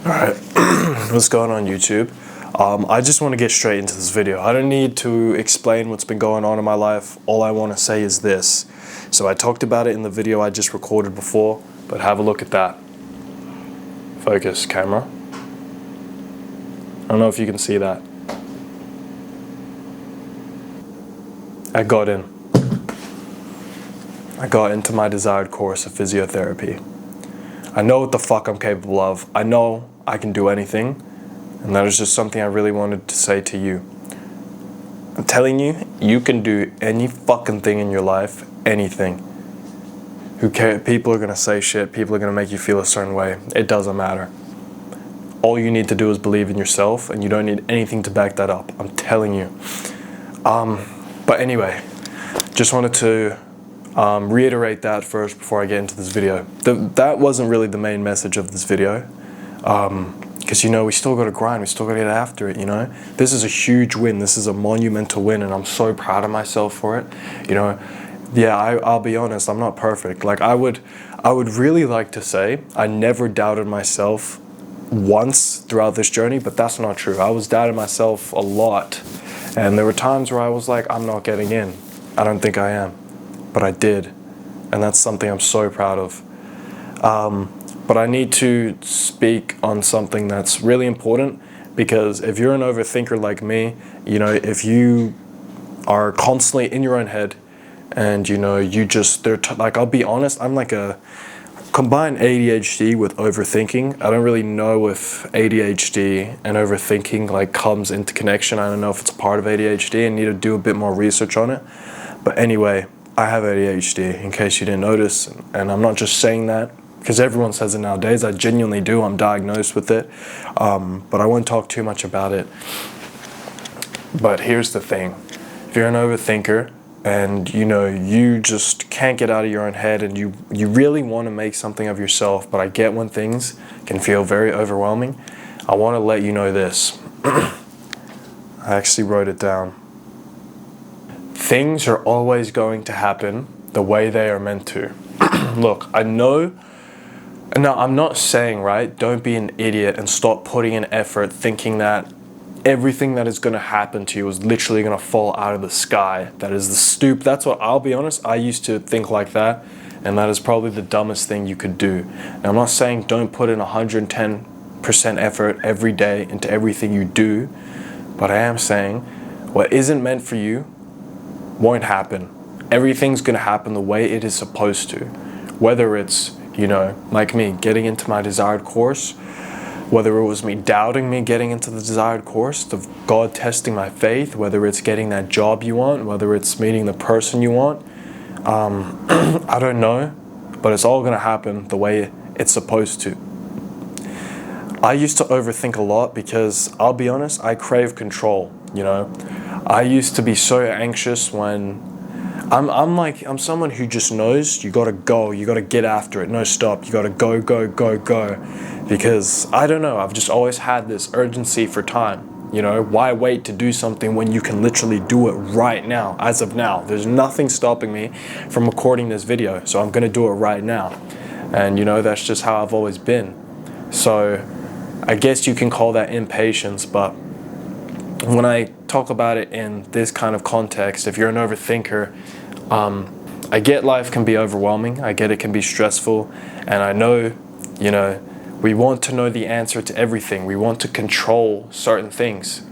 Alright, what's going on YouTube? I just want to get straight into this video. I don't need to explain what's been going on in my life. All I want to say is this. So I talked about it in the video I just recorded before, but have a look at that. Focus, camera. I don't know if you can see that. I got into my desired course of physiotherapy. I know what the fuck I'm capable of. I know I can do anything. And that is just something I really wanted to say to you. I'm telling you, you can do any fucking thing in your life. Anything. Who cares? People are going to say shit. People are going to make you feel a certain way. It doesn't matter. All you need to do is believe in yourself, and you don't need anything to back that up. I'm telling you. But anyway, just wanted to reiterate that first before I get into this video. That wasn't really the main message of this video. Because, you know, we still got to grind. We still got to get after it, you know. This is a huge win. This is a monumental win, and I'm so proud of myself for it. You know, yeah, I'll be honest, I'm not perfect. Like, I would really like to say I never doubted myself once throughout this journey, but that's not true. I was doubting myself a lot. And there were times where I was like, I'm not getting in. I don't think I am. But I did. And that's something I'm so proud of. But I need to speak on something that's really important, because if you're an overthinker like me, you know, if you are constantly in your own head and, you know, you just, like, I'll be honest, I'm like a combined ADHD with overthinking. I don't really know if ADHD and overthinking like comes into connection. I don't know if it's a part of ADHD. I need to do a bit more research on it. But anyway, I have ADHD, in case you didn't notice, and I'm not just saying that because everyone says it nowadays. I genuinely do. I'm diagnosed with it, but I won't talk too much about it. But here's the thing. If you're an overthinker and, you know, you just can't get out of your own head, and you really want to make something of yourself, but I get when things can feel very overwhelming, I want to let you know this. I actually wrote it down. Things are always going to happen the way they are meant to. Look, I know. Now, I'm not saying, right, don't be an idiot and stop putting in effort thinking that everything that is going to happen to you is literally going to fall out of the sky. That is that's what, I'll be honest, I used to think like that, and that is probably the dumbest thing you could do. Now, I'm not saying don't put in 110% effort every day into everything you do, but I am saying what isn't meant for you won't happen. Everything's going to happen the way it is supposed to. Whether it's, you know, like me, getting into my desired course, whether it was me doubting me getting into the desired course, of God testing my faith, whether it's getting that job you want, whether it's meeting the person you want, I don't know, but it's all going to happen the way it's supposed to. I used to overthink a lot because, I'll be honest, I crave control, you know. I used to be so anxious when I'm someone who just knows you gotta go, you gotta get after it, no stop, you gotta go, go, go, go. Because, I don't know, I've just always had this urgency for time. You know, why wait to do something when you can literally do it right now, as of now? There's nothing stopping me from recording this video, so I'm gonna do it right now. And, you know, that's just how I've always been. So, I guess you can call that impatience, but when I talk about it in this kind of context, if you're an overthinker, I get life can be overwhelming. I get it can be stressful. And I know, you know, we want to know the answer to everything. We want to control certain things.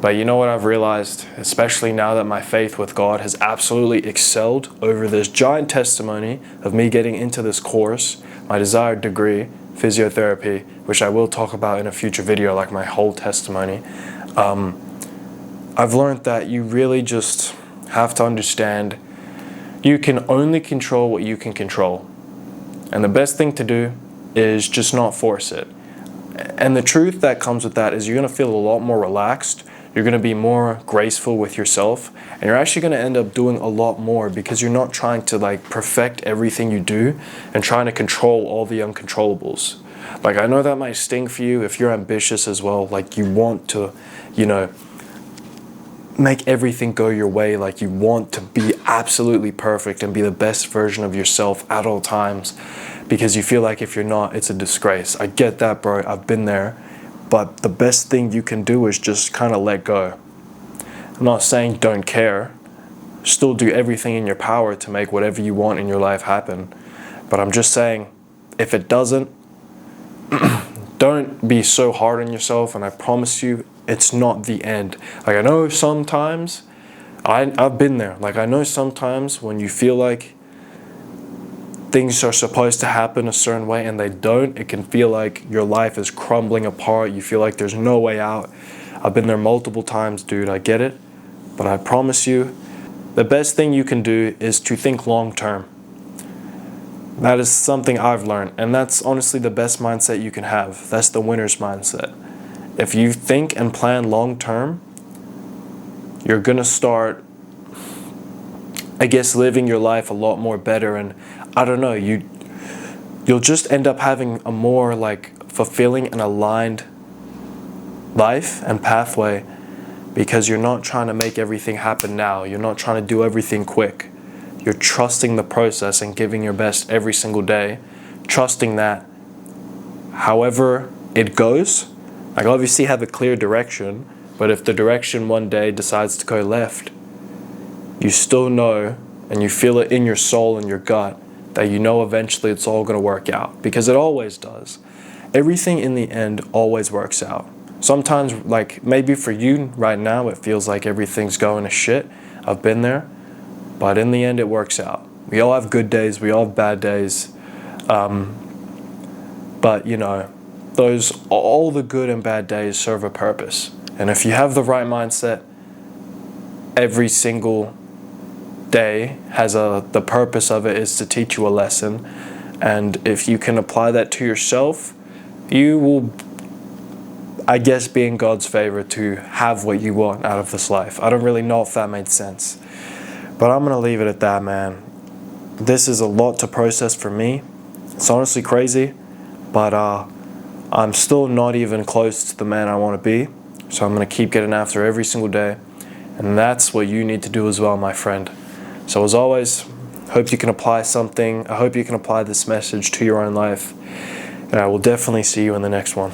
But you know what I've realized, especially now that my faith with God has absolutely excelled over this giant testimony of me getting into this course, my desired degree, physiotherapy, which I will talk about in a future video, like my whole testimony. I've learned that you really just have to understand you can only control what you can control. And the best thing to do is just not force it. And the truth that comes with that is you're going to feel a lot more relaxed. You're going to be more graceful with yourself. And you're actually going to end up doing a lot more because you're not trying to like perfect everything you do and trying to control all the uncontrollables. Like, I know that might sting for you if you're ambitious as well. Like, you want to, you know, make everything go your way. Like, you want to be absolutely perfect and be the best version of yourself at all times, because you feel like if you're not, it's a disgrace. I get that, bro. I've been there. But the best thing you can do is just kind of let go. I'm not saying don't care. Still do everything in your power to make whatever you want in your life happen. But I'm just saying, if it doesn't, don't be so hard on yourself, and I promise you, it's not the end. Like, I know sometimes, I've been there. Like, I know sometimes when you feel like things are supposed to happen a certain way and they don't, it can feel like your life is crumbling apart. You feel like there's no way out. I've been there multiple times, dude. I get it. But I promise you, the best thing you can do is to think long term. That is something I've learned, and that's honestly the best mindset you can have. That's the winner's mindset. If you think and plan long term, you're gonna start, I guess, living your life a lot more better, and I don't know, you'll just end up having a more like fulfilling and aligned life and pathway, because you're not trying to make everything happen now. You're not trying to do everything quick. You're trusting the process and giving your best every single day, trusting that however it goes, like, obviously have a clear direction, but if the direction one day decides to go left, you still know, and you feel it in your soul and your gut, that you know eventually it's all going to work out, because it always does. Everything in the end always works out. Sometimes, like, maybe for you right now, it feels like everything's going to shit. I've been there. But in the end, it works out. We all have good days. We all have bad days. But, you know, all the good and bad days serve a purpose. And if you have the right mindset, every single day has the purpose of it is to teach you a lesson. And if you can apply that to yourself, you will, I guess, be in God's favor to have what you want out of this life. I don't really know if that made sense. But I'm going to leave it at that, man. This is a lot to process for me. It's honestly crazy. But I'm still not even close to the man I want to be. So I'm going to keep getting after every single day. And that's what you need to do as well, my friend. So as always, hope you can apply something. I hope you can apply this message to your own life. And I will definitely see you in the next one.